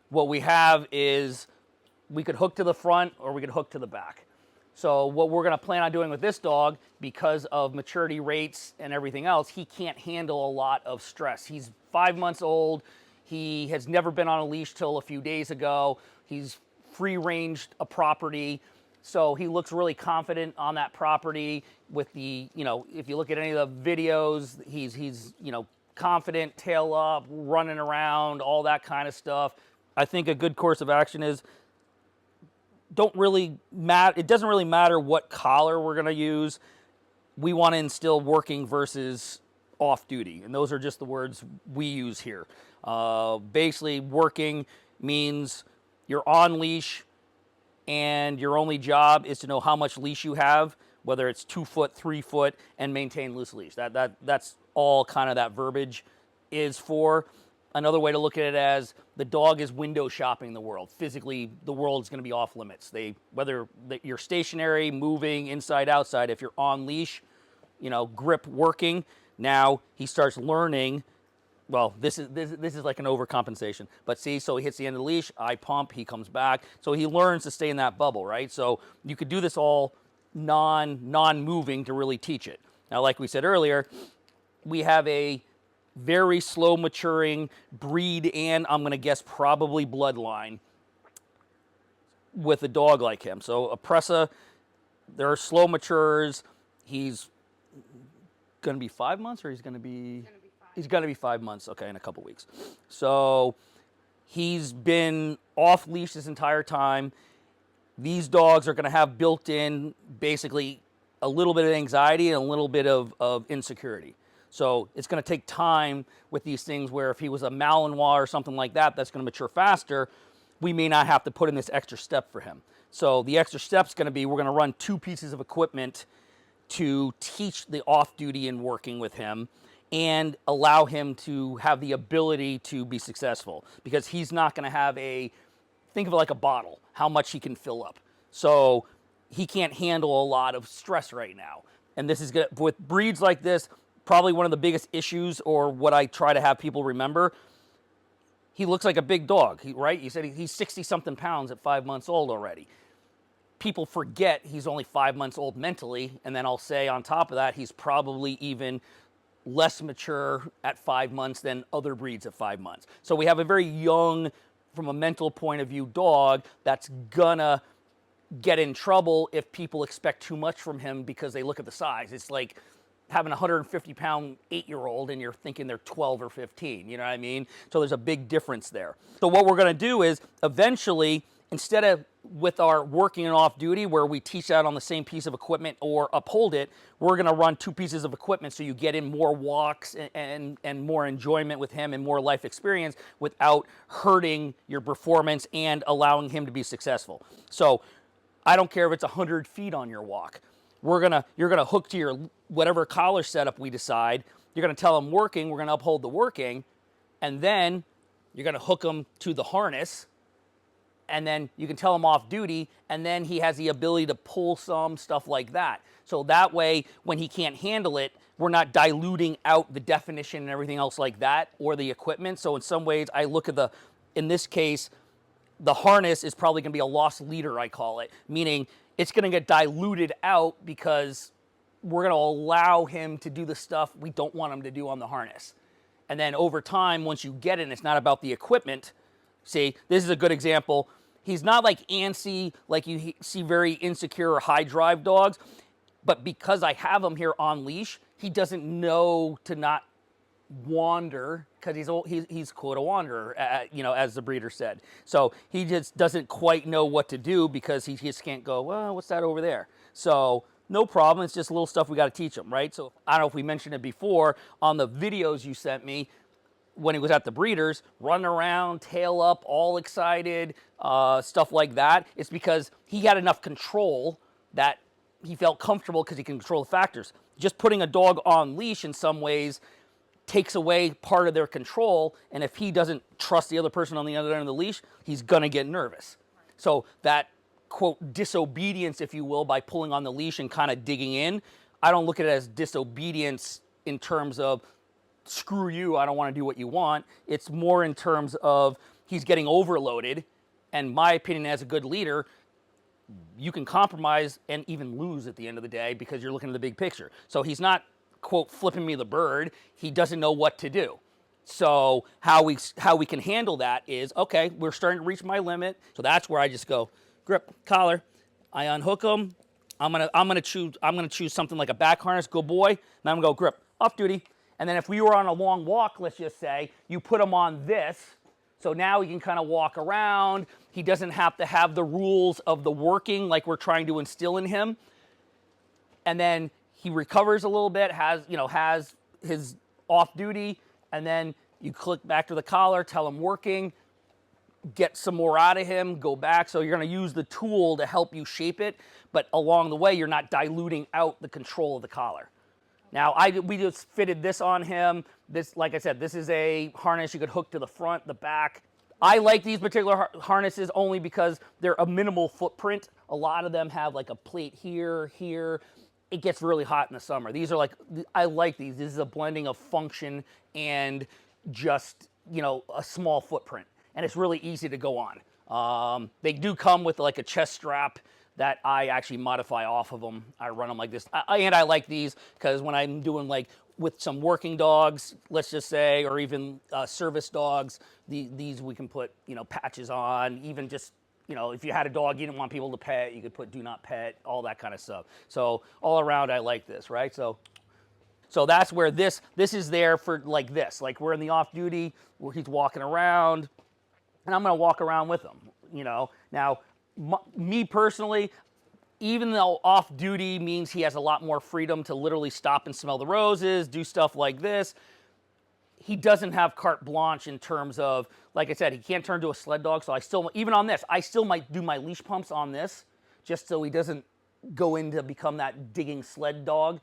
What we have is we could hook to the front or we could hook to the back. So what we're going to plan on doing with this dog, because of maturity rates and everything else, he can't handle a lot of stress. He's 5 months old. He has never been on a leash till a few days ago. He's free-ranged a property. So he looks really confident on that property with the, if you look at any of the videos, he's confident, tail up, running around, all that kind of stuff. I think a good course of action is it doesn't really matter what collar we're going to use. We want to instill working versus off duty. And those are just the words we use here. Basically, working means you're on leash and your only job is to know how much leash you have, whether it's 2 foot, 3 foot, and maintain loose leash. That's all kind of that verbiage is for. Another way to look at it as the dog is window shopping the world. Physically, the world is going to be off limits. Whether you're stationary, moving, inside, outside, if you're on leash, grip working, now he starts learning. Well, this is like an overcompensation. But see, so he hits the end of the leash, I pump, he comes back. So he learns to stay in that bubble, right? So you could do this all non-moving to really teach it. Now, like we said earlier, we have a very slow maturing breed and I'm going to guess probably bloodline with a dog like him. So a Presa, there are slow matures. He's going to be 5 months or he's going to be... He's going to be 5 months, okay, in a couple weeks. So he's been off leash this entire time. These dogs are going to have built in basically a little bit of anxiety and a little bit of insecurity. So it's going to take time with these things where if he was a Malinois or something like that, that's going to mature faster. We may not have to put in this extra step for him. So the extra step's going to be we're going to run 2 pieces of equipment to teach the off-duty and working with him and allow him to have the ability to be successful, because he's not going to have think of it like a bottle, how much he can fill up. So he can't handle a lot of stress right now. And this is good with breeds like this. Probably one of the biggest issues, or what I try to have people remember, he looks like a big dog, right? You said he's 60-something pounds at 5 months old already. People forget he's only 5 months old mentally, and then I'll say on top of that, he's probably even less mature at 5 months than other breeds at 5 months. So we have a very young, from a mental point of view, dog that's gonna get in trouble if people expect too much from him because they look at the size. It's like having a 150-pound 8-year-old and you're thinking they're 12 or 15, you know what I mean? So there's a big difference there. So what we're gonna do is eventually, instead of with our working and off duty where we teach that on the same piece of equipment or uphold it, we're going to run 2 pieces of equipment so you get in more walks and more enjoyment with him and more life experience without hurting your performance and allowing him to be successful. So I don't care if it's 100 feet on your walk. You're going to hook to your whatever collar setup we decide. You're going to tell him working, we're going to uphold the working, and then you're going to hook him to the harness. And then you can tell him off duty, and then he has the ability to pull some stuff like that. So that way, when he can't handle it, we're not diluting out the definition and everything else like that, or the equipment. So in some ways, I look at in this case, the harness is probably going to be a lost leader, I call it, meaning it's going to get diluted out because we're going to allow him to do the stuff we don't want him to do on the harness. And then over time, once you get it, it's not about the equipment. See, this is a good example. He's not like antsy, like you see very insecure or high drive dogs, but because I have him here on leash, he doesn't know to not wander, because he's quote a wanderer, as the breeder said. So he just doesn't quite know what to do because he just can't go, well, what's that over there? So no problem. It's just little stuff we got to teach him, right? So I don't know if we mentioned it before on the videos you sent me. When he was at the breeders, running around, tail up, all excited, stuff like that. It's because he had enough control that he felt comfortable because he can control the factors. Just putting a dog on leash in some ways takes away part of their control, and if he doesn't trust the other person on the other end of the leash, he's gonna get nervous. So that, quote, disobedience, if you will, by pulling on the leash and kind of digging in, I don't look at it as disobedience in terms of screw you, I don't want to do what you want. It's more in terms of he's getting overloaded. And my opinion as a good leader, you can compromise and even lose at the end of the day because you're looking at the big picture. So he's not, quote, flipping me the bird. He doesn't know what to do. So how we can handle that is, okay, we're starting to reach my limit. So that's where I just go, grip, collar. I unhook him. I'm gonna choose something like a back harness, good boy. And I'm gonna go grip, off duty. And then if we were on a long walk, let's just say, you put him on this. So now he can kind of walk around. He doesn't have to have the rules of the working like we're trying to instill in him. And then he recovers a little bit, has his off duty, and then you click back to the collar, tell him working, get some more out of him, go back. So you're going to use the tool to help you shape it, but along the way, you're not diluting out the control of the collar. Now, we just fitted this on him. This, like I said, this is a harness you could hook to the front, the back. I like these particular harnesses only because they're a minimal footprint. A lot of them have like a plate here, here. It gets really hot in the summer. These are like, I like these. This is a blending of function and just, a small footprint. And it's really easy to go on. They do come with like a chest strap that I actually modify off of them. I run them like this. And I like these because when I'm doing like with some working dogs, let's just say, or even service dogs, these we can put, patches on, even just, if you had a dog you didn't want people to pet, you could put do not pet, all that kind of stuff. So all around, I like this, right? So that's where this is there for like this. Like we're in the off duty where he's walking around, and I'm going to walk around with him, Now, me personally, even though off duty means he has a lot more freedom to literally stop and smell the roses, do stuff like this, he doesn't have carte blanche in terms of, like I said, he can't turn to a sled dog. So I still, even on this, I still might do my leash pumps on this just so he doesn't go into become that digging sled dog.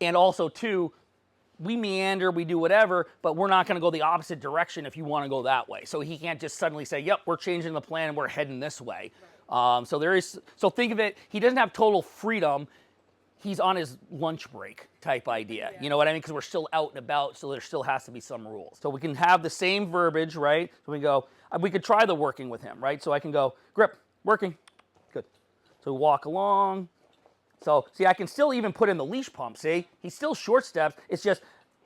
And also, too, we meander, we do whatever, but we're not going to go the opposite direction if you want to go that way. So he can't just suddenly say, yep, we're changing the plan and we're heading this way. Right. So think of it, he doesn't have total freedom. He's on his lunch break type idea. Yeah. You know what I mean? Because we're still out and about, so there still has to be some rules. So we can have the same verbiage, right? So we could try the working with him, right? So I can go, grip, working, good. So we walk along. So, see, I can still even put in the leash pump, see? He's still short steps. It's just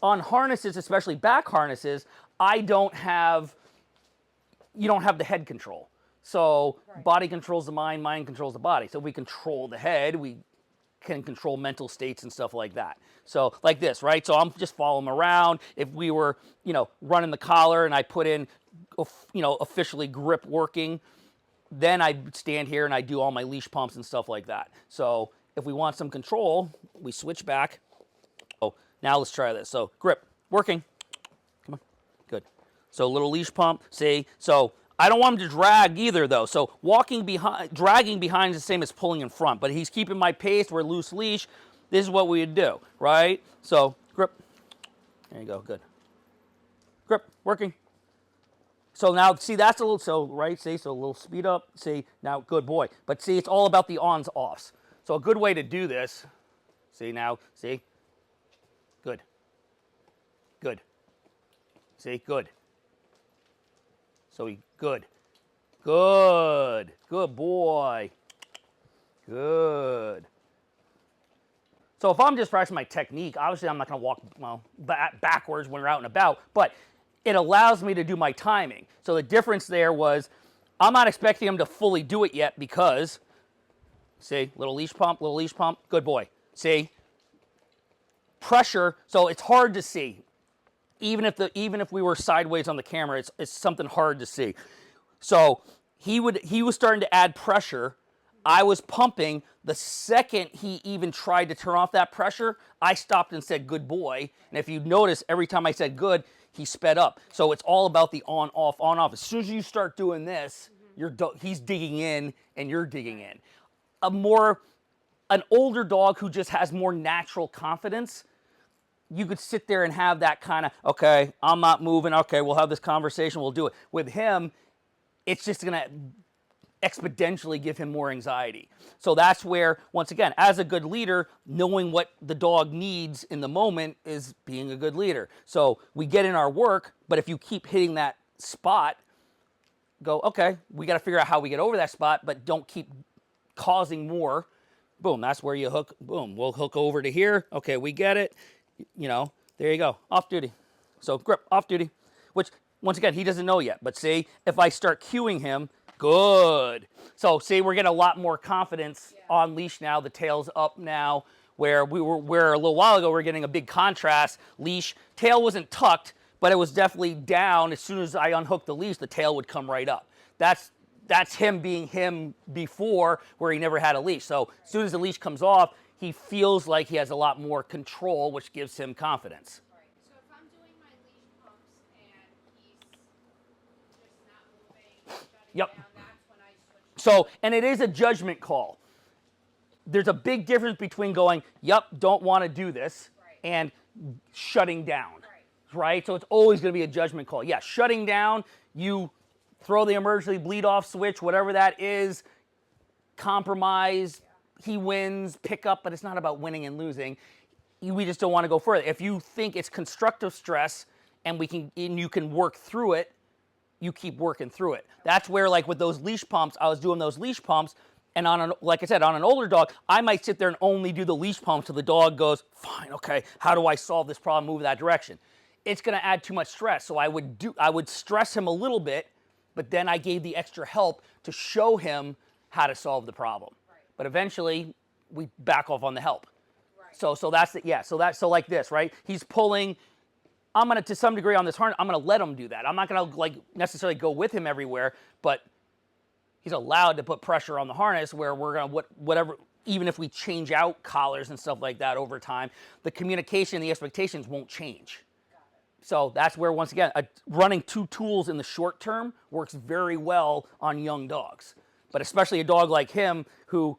on harnesses, especially back harnesses, you don't have the head control. So right. Body controls the mind controls the body. So we control the head, we can control mental states and stuff like that. So like this, right? So I'm just following him around. If we were, running the collar and I put in, officially grip working, then I'd stand here and I do all my leash pumps and stuff like that. So if we want some control, we switch back. Oh, now let's try this. So grip, working. Come on, good. So a little leash pump, see? So I don't want him to drag either though. So dragging behind is the same as pulling in front, but he's keeping my pace, we're loose leash. This is what we would do, right? So grip, there you go, good. Grip, working. So now, see, that's a little, right, see, so a little speed up, see, now, good boy. But see, it's all about the ons, offs. So a good way to do this, see now, see, good, good, see, good. So good, good, good boy, good. So if I'm just practicing my technique, obviously I'm not going to walk backwards when we're out and about, but it allows me to do my timing. So the difference there was I'm not expecting him to fully do it yet because, see, little leash pump, good boy. See, pressure, so it's hard to see. Even if we were sideways on the camera, it's something hard to see. So he was starting to add pressure. I was pumping. The second he even tried to turn off that pressure, I stopped and said, good boy. And if you notice, every time I said good, he sped up. So it's all about the on, off. As soon as you start doing this, he's digging in and you're digging in. An older dog who just has more natural confidence, you could sit there and have that kind of, okay, I'm not moving. Okay, we'll have this conversation. We'll do it. With him, it's just going to exponentially give him more anxiety. So that's where, once again, as a good leader, knowing what the dog needs in the moment is being a good leader. So we get in our work, but if you keep hitting that spot, go, okay, we got to figure out how we get over that spot, but don't keep causing more. Boom, that's where you hook. Boom, we'll hook over to here. Okay, we get it. You know, there you go, off duty. So grip, off duty, which once again, he doesn't know yet. But see, if I start cueing him, good. So see, we're getting a lot more confidence on leash now. The tail's up now, where where a little while ago we were getting a big contrast. Leash, tail wasn't tucked, but it was definitely down. As soon as I unhooked the leash, the tail would come right up. That's him being him before, where he never had a leash. So as soon as the leash comes off, he feels like he has a lot more control, which gives him confidence. Right. So if I'm doing my leash pumps and he's just not moving, shutting Yep. down, that's when I switch. So, and it is a judgment call. There's a big difference between going, yep, don't want to do this, and shutting down, right? So it's always going to be a judgment call. Yeah, shutting down, you throw the emergency bleed off switch, whatever that is, compromise, he wins, pick up, but it's not about winning and losing. We just don't want to go further. If you think it's constructive stress and you can work through it, you keep working through it. That's where, like with those leash pumps, I was doing those leash pumps, and like I said, on an older dog, I might sit there and only do the leash pump till the dog goes, fine, okay, how do I solve this problem, move that direction? It's going to add too much stress, so I would stress him a little bit, but then I gave the extra help to show him how to solve the problem. Right. But eventually, we back off on the help. Right. So that's it. Yeah. So like this, right? He's pulling. I'm gonna, to some degree, on this harness, I'm gonna let him do that. I'm not gonna like necessarily go with him everywhere, but he's allowed to put pressure on the harness. Where we're gonna whatever, even if we change out collars and stuff like that over time, the communication, the expectations won't change. So that's where, once again, running two tools in the short term works very well on young dogs. But especially a dog like him, who,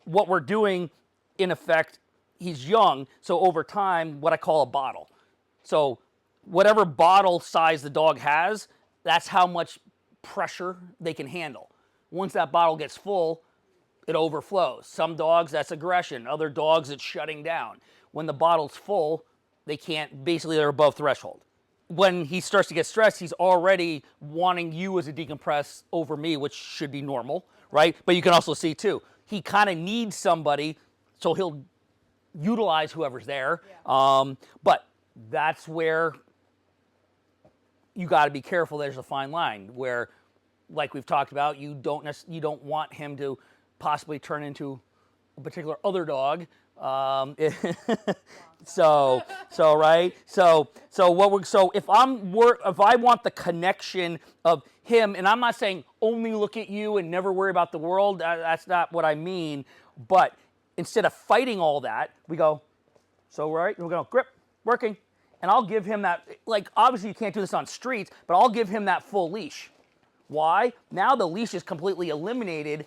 what we're doing, in effect, he's young, so over time, what I call a bottle. So whatever bottle size the dog has, that's how much pressure they can handle. Once that bottle gets full, it overflows. Some dogs, that's aggression. Other dogs, it's shutting down. When the bottle's full, they can't, basically they're above threshold. When he starts to get stressed, he's already wanting you as a decompress over me, which should be normal, right? But you can also see too, he kind of needs somebody, so he'll utilize whoever's there. Yeah. But that's where you got to be careful. There's a fine line where, like we've talked about, you don't want him to possibly turn into a particular other dog. So if I want the connection of him, and I'm not saying only look at you and never worry about the world, that's not what I mean, but instead of fighting all that, we go, so right, we're going to grip, working, and I'll give him that, like obviously you can't do this on streets, but I'll give him that full leash. Why? Now the leash is completely eliminated.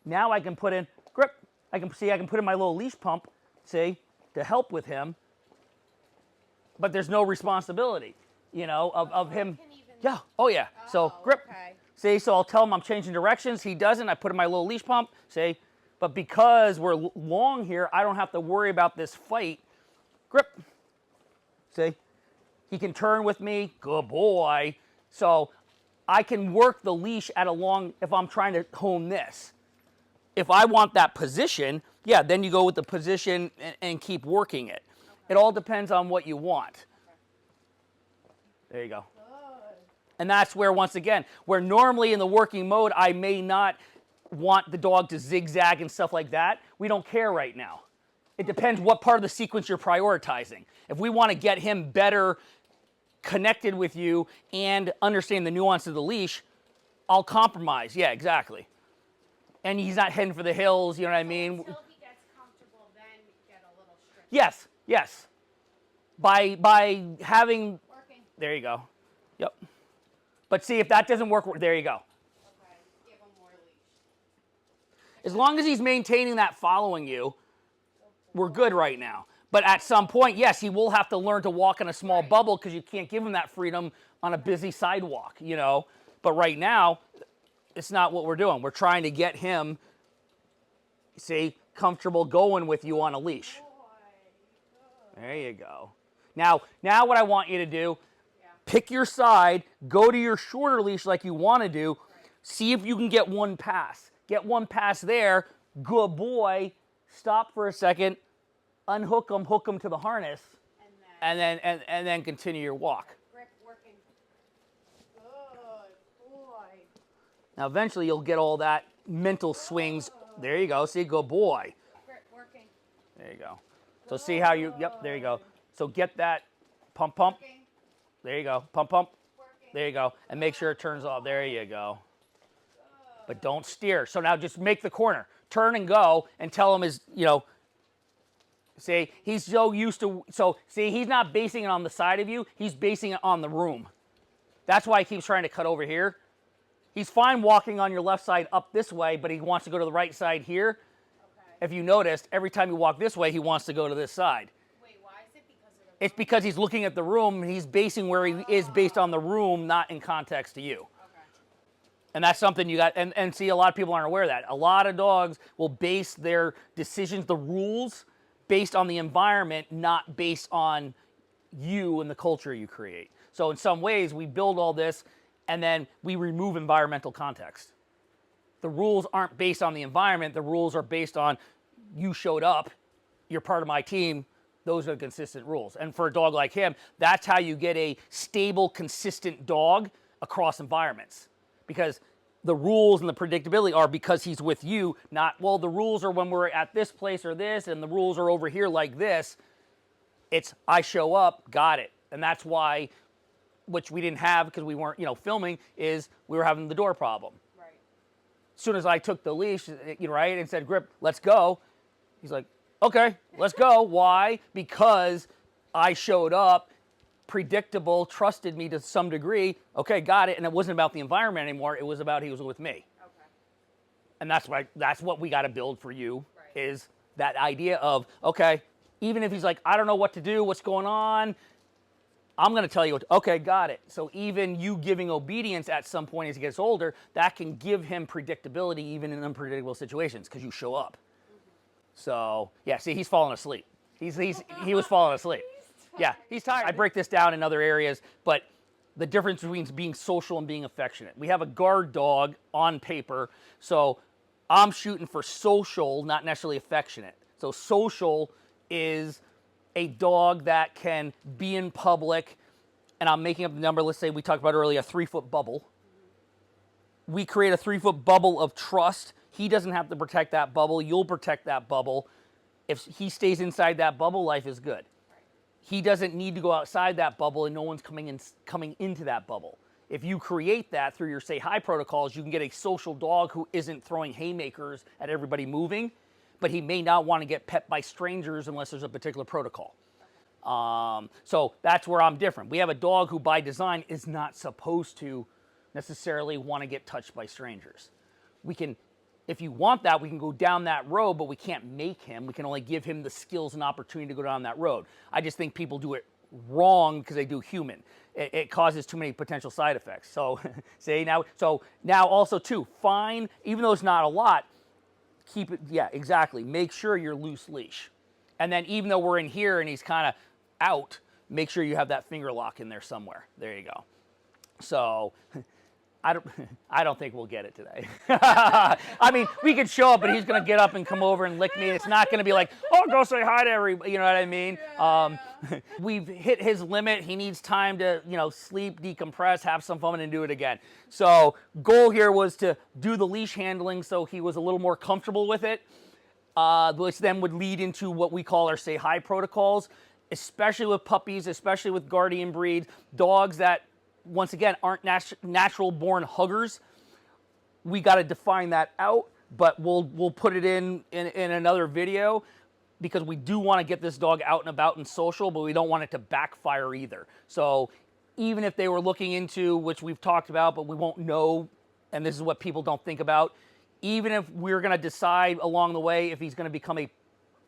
Now I can put in grip. I can put in my little leash pump, see, to help with him. But there's no responsibility, of him. Yeah. Oh yeah. So grip. Okay. See, so I'll tell him I'm changing directions. He doesn't. I put in my little leash pump. See, but because we're long here, I don't have to worry about this fight. Grip. See, he can turn with me. Good boy. So I can work the leash at a long, if I'm trying to hone this. If I want that position, yeah, then you go with the position and keep working it. Okay. It all depends on what you want. Okay. There you go. Good. And that's where, once again, where normally in the working mode, I may not want the dog to zigzag and stuff like that. We don't care right now. It depends what part of the sequence you're prioritizing. If we want to get him better connected with you and understand the nuance of the leash, I'll compromise. Yeah, exactly. And he's not heading for the hills, you know what I mean? Until he gets comfortable, then get a little stricter. Yes. By having... Working. There you go. Yep. But see, if that doesn't work, there you go. Okay, give him more leash. As long as he's maintaining that following you, we're good right now. But at some point, yes, he will have to learn to walk in a small bubble because you can't give him that freedom on a busy sidewalk, But right now, it's not what we're doing. We're trying to get him, see, comfortable going with you on a leash. There you go. Now what I want you to do, pick your side, go to your shorter leash like you want to do, see if you can get one pass. Get one pass there, good boy, stop for a second, unhook them, hook them to the harness, and then continue your walk. Grip working. Good boy. Now eventually you'll get all that mental swings. There you go, see, good boy. Grip working. There you go. So see how you, yep, there you go. So get that pump, pump. Working. There you go, pump, pump. Working. There you go, and make sure it turns off. There you go. But don't steer. So now just make the corner. Turn and go and tell him see, he's so used to, so see, he's not basing it on the side of you, he's basing it on the room. That's why he keeps trying to cut over here. He's fine walking on your left side up this way, but he wants to go to the right side here. Okay. If you noticed, every time you walk this way, he wants to go to this side. Wait, why is it because of the It's because he's looking at the room, and he's basing where he is based on the room, not in context to you. Okay. And that's something you got, and see, a lot of people aren't aware of that. A lot of dogs will base their decisions, the rules, based on the environment, not based on you and the culture you create. So in some ways, we build all this, and then we remove environmental context. The rules aren't based on the environment. The rules are based on you showed up, you're part of my team, those are the consistent rules. And for a dog like him, that's how you get a stable, consistent dog across environments. Because the rules and the predictability are because he's with you, not, well, the rules are when we're at this place or this, and the rules are over here like this. It's, I show up, got it. And that's why, which we didn't have because we weren't, filming, is we were having the door problem. Right. As soon as I took the leash, right, and said, Grip, let's go, he's like, okay, let's go. Why? Because I showed up, predictable, trusted me to some degree. Okay, got it. And it wasn't about the environment anymore. It was about he was with me. Okay. And that's what we got to build for you, Right. is that idea of, okay, even if he's like, I don't know what to do, what's going on, I'm going to tell you, okay, got it. So even you giving obedience at some point as he gets older, that can give him predictability even in unpredictable situations because you show up. So, yeah, see, he's falling asleep. He was falling asleep. Yeah, he's tired. I break this down in other areas, but the difference between being social and being affectionate. We have a guard dog on paper, so I'm shooting for social, not necessarily affectionate. So social is a dog that can be in public, and I'm making up the number, let's say we talked about earlier, a 3-foot bubble. We create a 3-foot bubble of trust. He doesn't have to protect that bubble. You'll protect that bubble. If he stays inside that bubble, life is good. He doesn't need to go outside that bubble, and no one's coming into that bubble. If you create that through your say hi protocols, you can get a social dog who isn't throwing haymakers at everybody moving, but he may not want to get pet by strangers unless there's a particular protocol. So that's where I'm different. We have a dog who by design is not supposed to necessarily want to get touched by strangers. We can, if you want that, we can go down that road, but we can't make him. We can only give him the skills and opportunity to go down that road. I just think people do it wrong because they do human. It causes too many potential side effects. So now also too, fine, even though it's not a lot, keep it, yeah, exactly. Make sure you're loose leash. And then even though we're in here and he's kind of out, make sure you have that finger lock in there somewhere. There you go. So I don't think we'll get it today. I mean, we could show up, but he's going to get up and come over and lick me. It's not going to be like, oh, go say hi to everybody. You know what I mean? Yeah. We've hit his limit. He needs time to, sleep, decompress, have some fun, and do it again. So goal here was to do the leash handling so he was a little more comfortable with it, which then would lead into what we call our say hi protocols, especially with puppies, especially with guardian breeds, dogs that, once again, aren't natural born huggers. We got to define that out, but we'll put it in another video because we do want to get this dog out and about and social, but we don't want it to backfire either. So even if they were looking into, which we've talked about, but we won't know, and this is what people don't think about, even if we're going to decide along the way if he's going to become a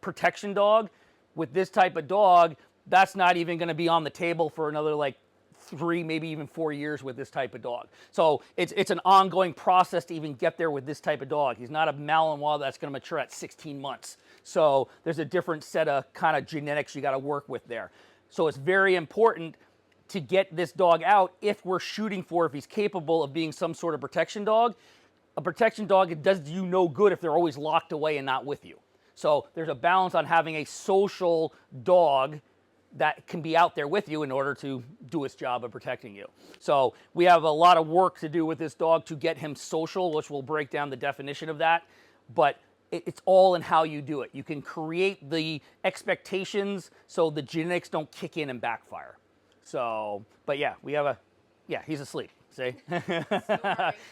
protection dog, with this type of dog, that's not even going to be on the table for another 3, maybe even 4 years with this type of dog. So it's an ongoing process to even get there with this type of dog. He's not a Malinois that's going to mature at 16 months. So there's a different set of kind of genetics you got to work with there. So it's very important to get this dog out if we're shooting for if he's capable of being some sort of protection dog. A protection dog, it does you no good if they're always locked away and not with you. So there's a balance on having a social dog that can be out there with you in order to do its job of protecting you. So we have a lot of work to do with this dog to get him social, which will break down the definition of that. But it's all in how you do it. You can create the expectations so the genetics don't kick in and backfire. So, but yeah, he's asleep. See,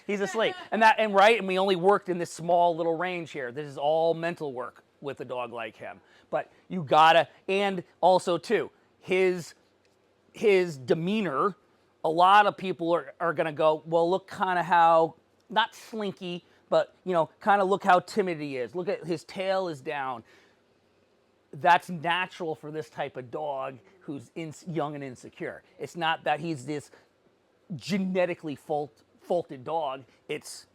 he's asleep, and we only worked in this small little range here. This is all mental work with a dog like him. But you gotta, and also too, his demeanor. A lot of people are gonna go, well, look kind of how, not slinky, but kind of look how timid he is. Look at his tail is down. That's natural for this type of dog who's young and insecure. It's not that he's this genetically faulted dog. It's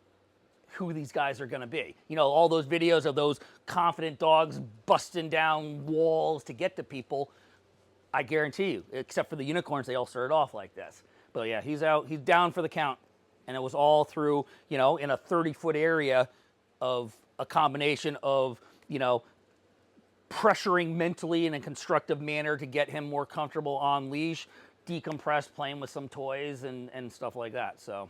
who these guys are going to be. All those videos of those confident dogs busting down walls to get to people, I guarantee you, except for the unicorns, they all started off like this. But yeah, he's down for the count. And it was all through, in a 30-foot area of a combination of, pressuring mentally in a constructive manner to get him more comfortable on leash, decompressed, playing with some toys and stuff like that. So